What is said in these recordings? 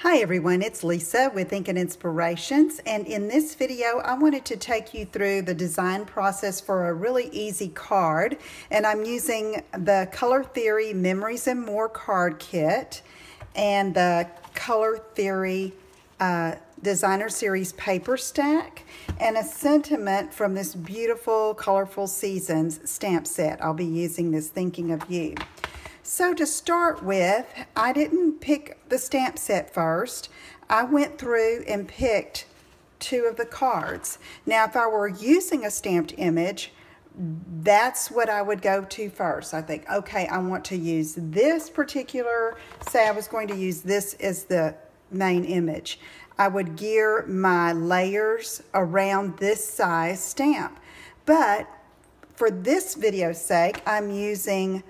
Hi everyone, it's Lisa with Ink and Inspirations, and in this video I wanted to take you through the design process for a really easy card, and I'm using the Color Theory Memories and More card kit and the Color Theory Designer Series paper stack and a sentiment from this beautiful Colorful Seasons stamp set. I'll be using this Thinking of You. So to start with, I didn't pick the stamp set first. I went through and picked two of the cards. Now, if I were using a stamped image, that's what I would go to first. I think, okay, I want to use this particular, say I was going to use this as the main image. I would gear my layers around this size stamp. But for this video's sake, I'm using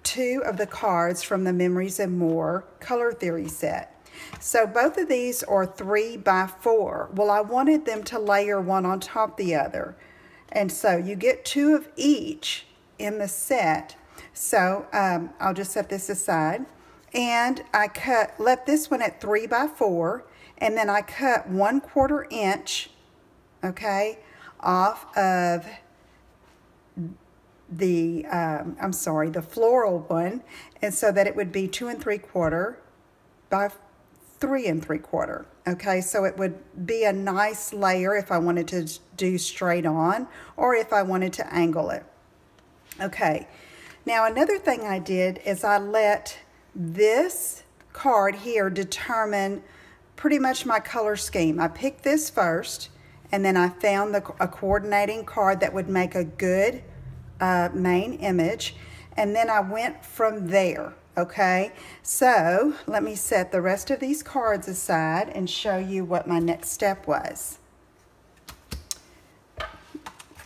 two of the cards from the Memories and More Color Theory set. So both of these are 3 by 4. Well, I wanted them to layer one on top of the other. And so you get 2 of each in the set. So I'll just set this aside. And I left this one at 3 by 4. And then I cut 1/4 inch, okay, off of the the floral one, and so that it would be 2 3/4 by 3 3/4. Okay, so it would be a nice layer if I wanted to do straight on or if I wanted to angle it. Okay, now another thing I did is I let this card here determine pretty much my color scheme. I picked this first, and then I found a coordinating card that would make a good main image, and then I went from there. Okay, so let me set the rest of these cards aside and show you what my next step was.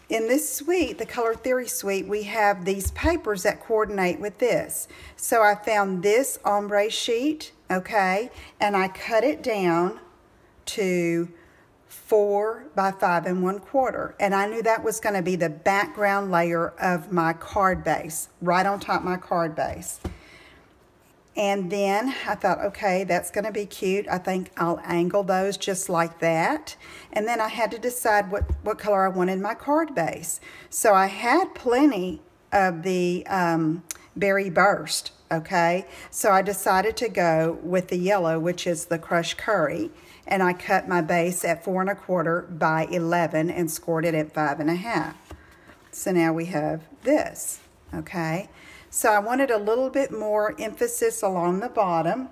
In this suite, the Color Theory suite, we have these papers that coordinate with this. So I found this ombre sheet, okay, and I cut it down to 4 by 5 1/4, and I knew that was going to be the background layer of my card base, right on top of my card base. And then I thought, okay, that's going to be cute. I think I'll angle those just like that. And then I had to decide what color I wanted my card base. So I had plenty of the Berry Burst, okay? So I decided to go with the yellow, which is the Crushed Curry. And I cut my base at 4 1/4 by 11 and scored it at 5 1/2. So now we have this, okay? So I wanted a little bit more emphasis along the bottom.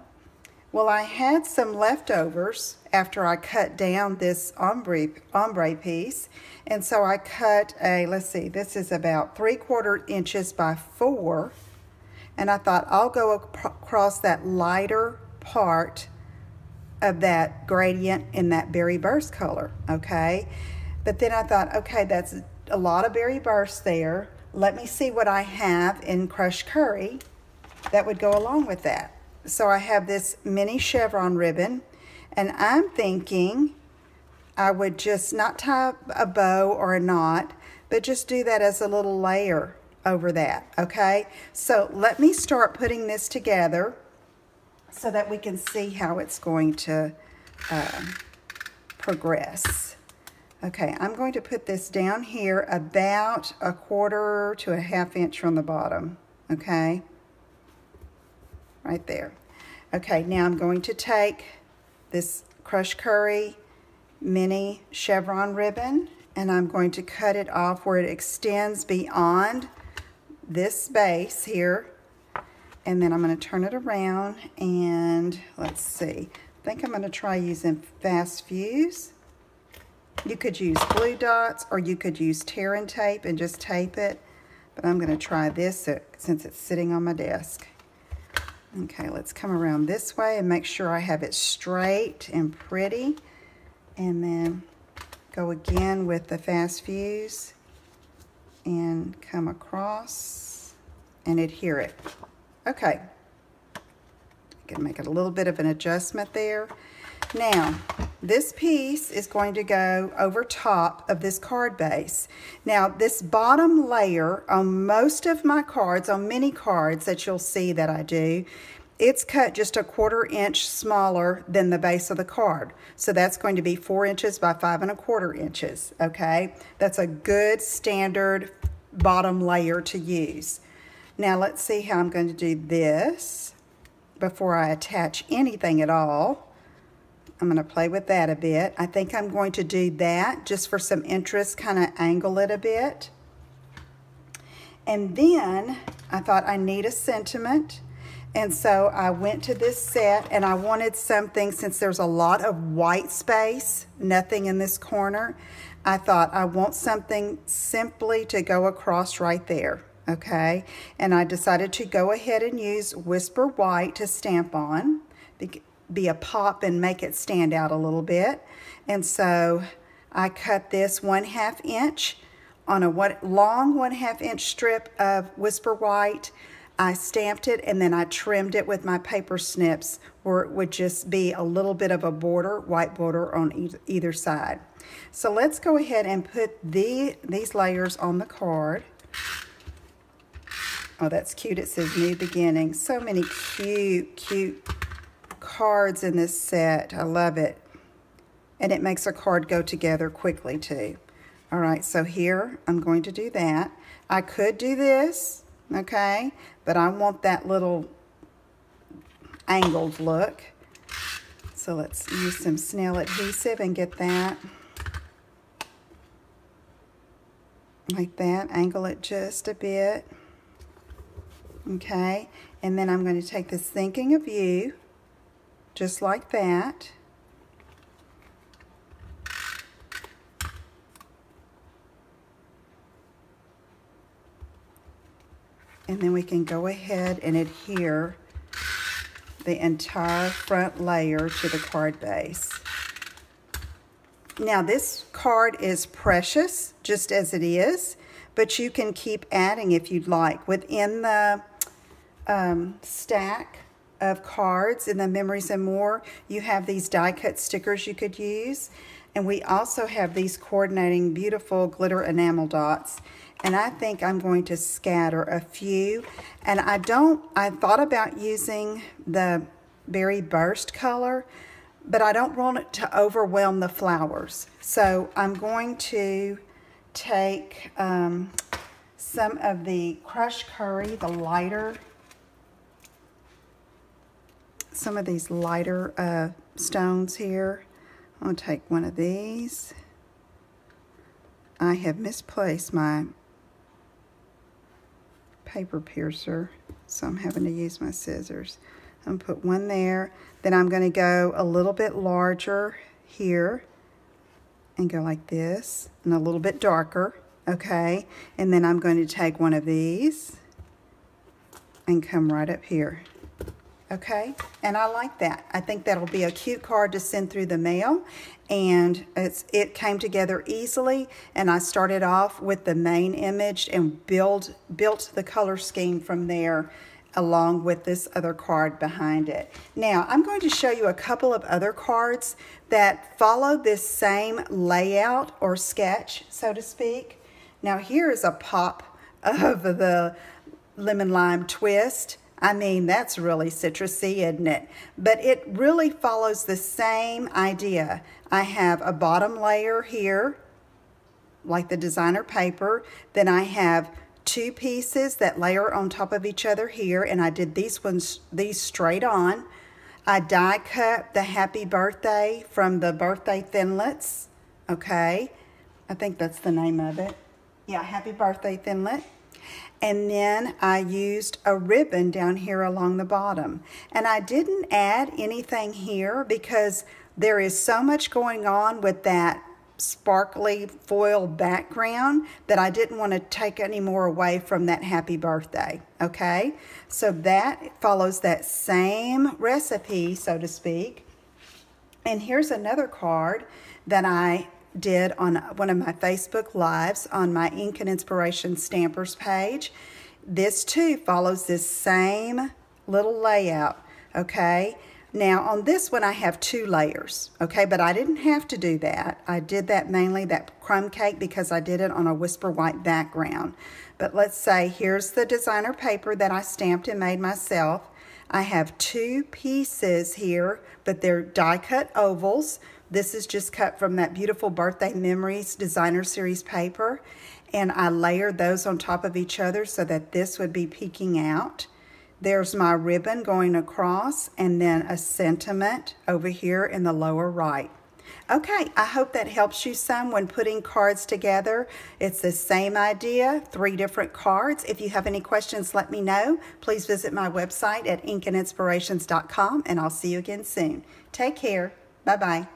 Well, I had some leftovers after I cut down this ombre piece. And so I cut a, let's see, this is about 3/4 inches by 4. And I thought I'll go across that lighter part of that gradient in that Berry Burst color, okay? But then I thought, okay, that's a lot of Berry Burst there. Let me see what I have in Crushed Curry that would go along with that. So I have this mini chevron ribbon, and I'm thinking I would just not tie a bow or a knot, but just do that as a little layer over that, okay? So let me start putting this together so that we can see how it's going to progress. Okay, I'm going to put this down here about 1/4 to 1/2 inch from the bottom, okay? Right there. Okay, now I'm going to take this Crushed Curry mini chevron ribbon, and I'm going to cut it off where it extends beyond this base here. And then I'm going to turn it around, and let's see. I think I'm going to try using Fast Fuse. You could use glue dots, or you could use tear and tape and just tape it. But I'm going to try this since it's sitting on my desk. Okay, let's come around this way and make sure I have it straight and pretty. And then go again with the Fast Fuse and come across and adhere it. Okay, I can make it a little bit of an adjustment there. Now, this piece is going to go over top of this card base. Now, this bottom layer on most of my cards, on many cards that you'll see that I do, it's cut just a 1/4 inch smaller than the base of the card. So that's going to be 4 inches by 5 1/4 inches, okay? That's a good standard bottom layer to use. Now let's see how I'm going to do this before I attach anything at all. I'm going to play with that a bit. I think I'm going to do that just for some interest, kind of angle it a bit. And then I thought I need a sentiment. And so I went to this set and I wanted something, since there's a lot of white space, nothing in this corner, I thought I want something simply to go across right there, okay? And I decided to go ahead and use Whisper White to stamp on, be a pop and make it stand out a little bit. And so I cut this 1/2 inch on a long 1/2 inch strip of Whisper White. I stamped it and then I trimmed it with my paper snips where it would just be a little bit of a border, white border on either side. So let's go ahead and put these layers on the card. Oh, that's cute. It says New Beginning. So many cute cards in this set. I love it. And it makes a card go together quickly too. All right, so here I'm going to do that. I could do this, okay, but I want that little angled look. So let's use some snail adhesive and get that like that. Angle it just a bit. Okay, and then I'm going to take this Thinking of You, just like that. And then we can go ahead and adhere the entire front layer to the card base. Now this card is precious, just as it is, but you can keep adding if you'd like. Within the stack of cards in the Memories and More, you have these die-cut stickers you could use. And we also have these coordinating beautiful glitter enamel dots. And I think I'm going to scatter a few. And I thought about using the Berry Burst color, but I don't want it to overwhelm the flowers. So I'm going to take some of the Crushed Curry, the lighter, some of these lighter stones here. I'm going to take one of these. I have misplaced my paper piercer, so I'm having to use my scissors. I'm going to put one there. Then I'm going to go a little bit larger here and go like this, and a little bit darker, okay? And then I'm going to take one of these and come right up here. Okay, and I like that. I think that'll be a cute card to send through the mail, and it came together easily, and I started off with the main image and built the color scheme from there along with this other card behind it. Now, I'm going to show you a couple of other cards that follow this same layout or sketch, so to speak. Now, here is a pop of the Lemon Lime Twist. I mean, that's really citrusy, isn't it? But it really follows the same idea. I have a bottom layer here, like the designer paper. Then I have 2 pieces that layer on top of each other here, and I did these straight on. I die cut the Happy Birthday from the Birthday Thinlits, okay? I think that's the name of it. Yeah, Happy Birthday Thinlit. And then I used a ribbon down here along the bottom. And I didn't add anything here because there is so much going on with that sparkly foil background that I didn't want to take any more away from that Happy Birthday, okay? So that follows that same recipe, so to speak. And here's another card that I did on one of my Facebook Lives on my Ink and Inspiration Stampers page. This too follows this same little layout, okay? Now on this one I have 2 layers, okay? But I didn't have to do that. I did that mainly, that crumb cake, because I did it on a Whisper White background. But let's say here's the designer paper that I stamped and made myself. I have 2 pieces here, but they're die-cut ovals. This is just cut from that beautiful Birthday Memories Designer Series paper. And I layered those on top of each other so that this would be peeking out. There's my ribbon going across, and then a sentiment over here in the lower right. Okay, I hope that helps you some when putting cards together. It's the same idea, 3 different cards. If you have any questions, let me know. Please visit my website at inkandinspirations.com, and I'll see you again soon. Take care. Bye-bye.